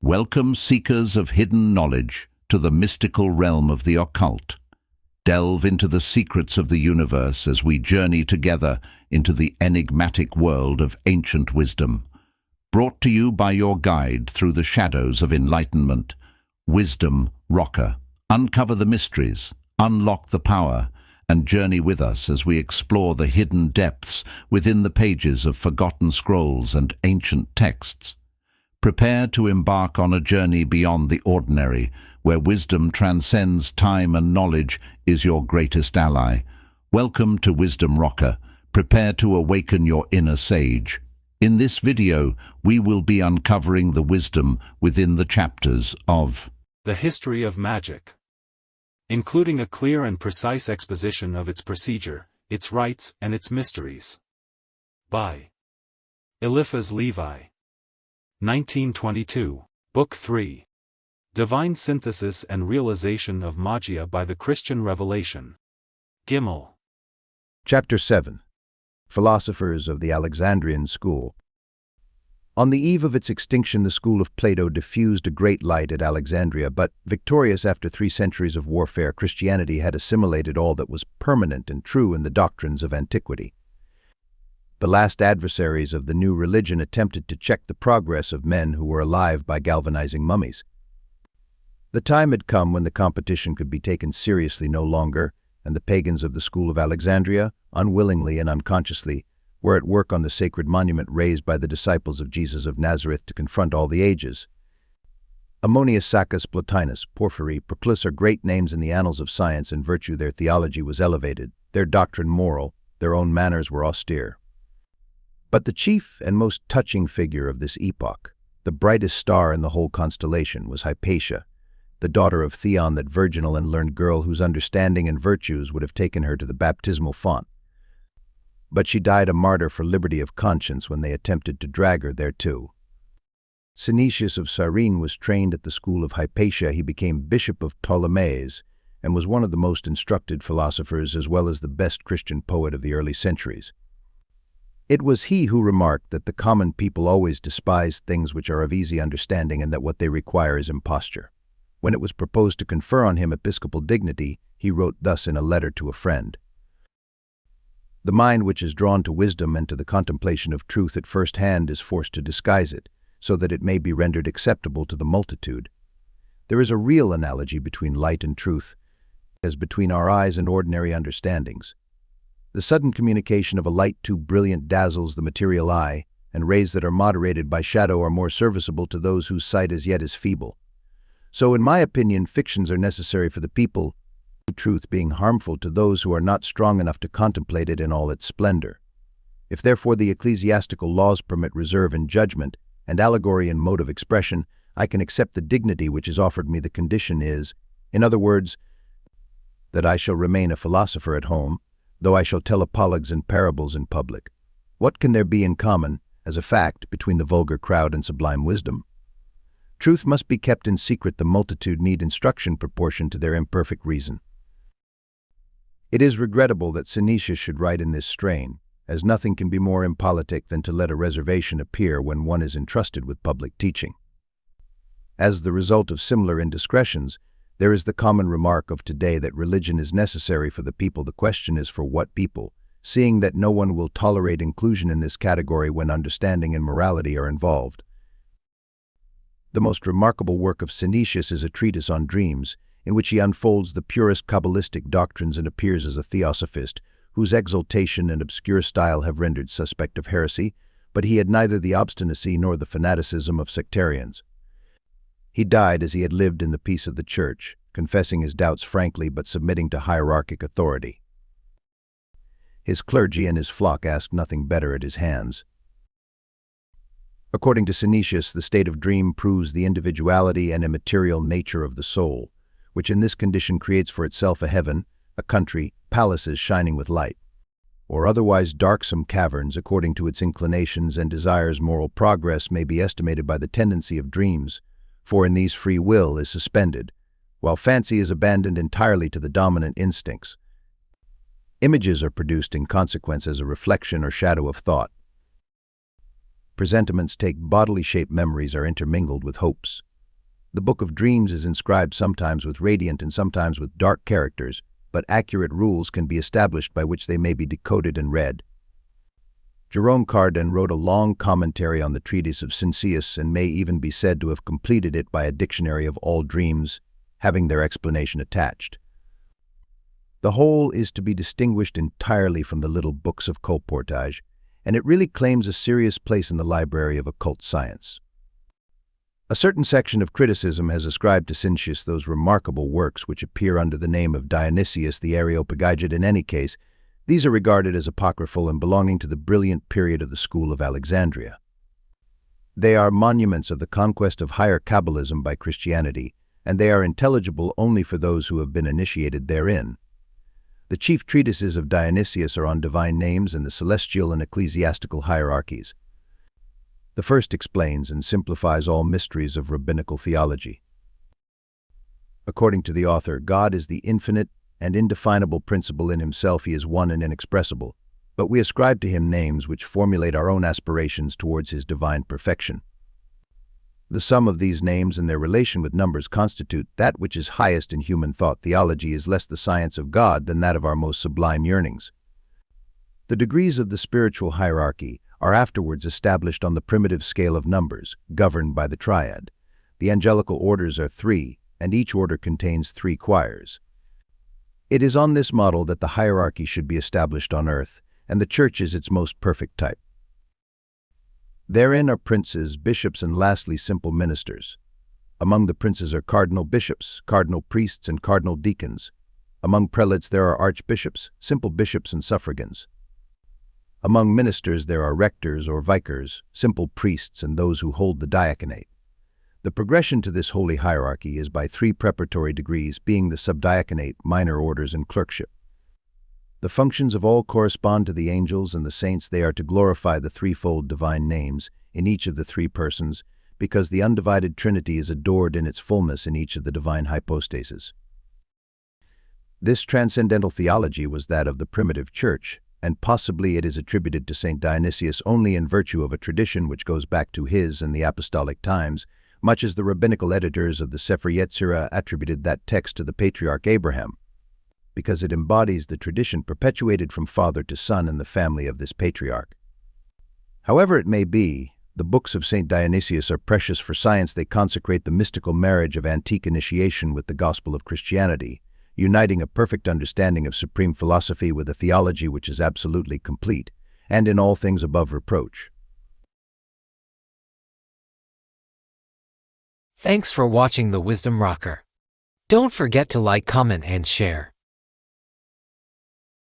Welcome, seekers of hidden knowledge, to the mystical realm of the occult. Delve into the secrets of the universe as we journey together into the enigmatic world of ancient wisdom. Brought to you by your guide through the shadows of enlightenment, Wisdom Rocker. Uncover the mysteries, unlock the power, and journey with us as we explore the hidden depths within the pages of forgotten scrolls and ancient texts. Prepare to embark on a journey beyond the ordinary, where wisdom transcends time and knowledge is your greatest ally. Welcome to Wisdom Rocker. Prepare to awaken your inner sage. In this video, we will be uncovering the wisdom within the chapters of The History of Magic, including a clear and precise exposition of its procedure, its rites, and its mysteries. By Eliphas Levi. 1922. Book III. Divine Synthesis and Realization of Magia by the Christian Revelation. Gimel. Chapter VII. Philosophers of the Alexandrian School. On the eve of its extinction, the school of Plato diffused a great light at Alexandria, but, victorious after 3 centuries of warfare, Christianity had assimilated all that was permanent and true in the doctrines of antiquity. The last adversaries of the new religion attempted to check the progress of men who were alive by galvanizing mummies. The time had come when the competition could be taken seriously no longer, and the pagans of the school of Alexandria, unwillingly and unconsciously, were at work on the sacred monument raised by the disciples of Jesus of Nazareth to confront all the ages. Ammonius Saccas, Plotinus, Porphyry, Proclus are great names in the annals of science and virtue. Their theology was elevated, their doctrine moral, their own manners were austere. But the chief and most touching figure of this epoch, the brightest star in the whole constellation, was Hypatia, the daughter of Theon, that virginal and learned girl whose understanding and virtues would have taken her to the baptismal font. But she died a martyr for liberty of conscience when they attempted to drag her thereto. Synesius of Cyrene was trained at the school of Hypatia. He became bishop of Ptolemais and was one of the most instructed philosophers as well as the best Christian poet of the early centuries. It was he who remarked that the common people always despise things which are of easy understanding and that what they require is imposture. When it was proposed to confer on him episcopal dignity, he wrote thus in a letter to a friend: "The mind which is drawn to wisdom and to the contemplation of truth at first hand is forced to disguise it, so that it may be rendered acceptable to the multitude. There is a real analogy between light and truth, as between our eyes and ordinary understandings. The sudden communication of a light too brilliant dazzles the material eye, and rays that are moderated by shadow are more serviceable to those whose sight as yet is feeble. So, in my opinion, fictions are necessary for the people, truth being harmful to those who are not strong enough to contemplate it in all its splendor. If therefore the ecclesiastical laws permit reserve in judgment, and allegory in mode of expression, I can accept the dignity which is offered me. The condition is, in other words, that I shall remain a philosopher at home, though I shall tell apologues and parables in public. What can there be in common, as a fact, between the vulgar crowd and sublime wisdom? Truth must be kept in secret. The multitude need instruction proportioned to their imperfect reason." It is regrettable that Synesius should write in this strain, as nothing can be more impolitic than to let a reservation appear when one is entrusted with public teaching. As the result of similar indiscretions, there is the common remark of today that religion is necessary for the people. The question is, for what people, seeing that no one will tolerate inclusion in this category when understanding and morality are involved. The most remarkable work of Synesius is a treatise on dreams, in which he unfolds the purest Kabbalistic doctrines and appears as a theosophist, whose exaltation and obscure style have rendered suspect of heresy, but he had neither the obstinacy nor the fanaticism of sectarians. He died as he had lived in the peace of the Church, confessing his doubts frankly but submitting to hierarchic authority. His clergy and his flock asked nothing better at his hands. According to Synesius, the state of dream proves the individuality and immaterial nature of the soul, which in this condition creates for itself a heaven, a country, palaces shining with light, or otherwise darksome caverns according to its inclinations and desires. Moral progress may be estimated by the tendency of dreams, for in these free will is suspended, while fancy is abandoned entirely to the dominant instincts. Images are produced in consequence as a reflection or shadow of thought. Presentiments take bodily shape. Memories are intermingled with hopes. The Book of Dreams is inscribed sometimes with radiant and sometimes with dark characters, but accurate rules can be established by which they may be decoded and read. Jerome Cardan wrote a long commentary on the treatise of Synesius and may even be said to have completed it by a dictionary of all dreams, having their explanation attached. The whole is to be distinguished entirely from the little books of colportage, and it really claims a serious place in the library of occult science. A certain section of criticism has ascribed to Synesius those remarkable works which appear under the name of Dionysius the Areopagite. In any case, these are regarded as apocryphal and belonging to the brilliant period of the school of Alexandria. They are monuments of the conquest of higher Kabbalism by Christianity, and they are intelligible only for those who have been initiated therein. The chief treatises of Dionysius are on divine names and the celestial and ecclesiastical hierarchies. The first explains and simplifies all mysteries of rabbinical theology. According to the author, God is the infinite and indefinable principle. In himself he is one and inexpressible, but we ascribe to him names which formulate our own aspirations towards his divine perfection. The sum of these names and their relation with numbers constitute that which is highest in human thought. Theology is less the science of God than that of our most sublime yearnings. The degrees of the spiritual hierarchy are afterwards established on the primitive scale of numbers, governed by the triad. The angelical orders are 3, and each order contains 3 choirs. It is on this model that the hierarchy should be established on earth, and the Church is its most perfect type. Therein are princes, bishops, and lastly simple ministers. Among the princes are cardinal bishops, cardinal priests, and cardinal deacons. Among prelates there are archbishops, simple bishops, and suffragans. Among ministers there are rectors or vicars, simple priests, and those who hold the diaconate. The progression to this holy hierarchy is by 3 preparatory degrees, being the subdiaconate, minor orders, and clerkship. The functions of all correspond to the angels and the saints. They are to glorify the threefold divine names in each of the 3 persons, because the undivided Trinity is adored in its fullness in each of the divine hypostases. This transcendental theology was that of the primitive Church, and possibly it is attributed to Saint Dionysius only in virtue of a tradition which goes back to his and the apostolic times, much as the rabbinical editors of the Sefer Yetzirah attributed that text to the patriarch Abraham, because it embodies the tradition perpetuated from father to son in the family of this patriarch. However it may be, the books of Saint Dionysius are precious for science. They consecrate the mystical marriage of antique initiation with the gospel of Christianity, uniting a perfect understanding of supreme philosophy with a theology which is absolutely complete, and in all things above reproach. Thanks for watching the Wisdom Rocker. Don't forget to like, comment, and share.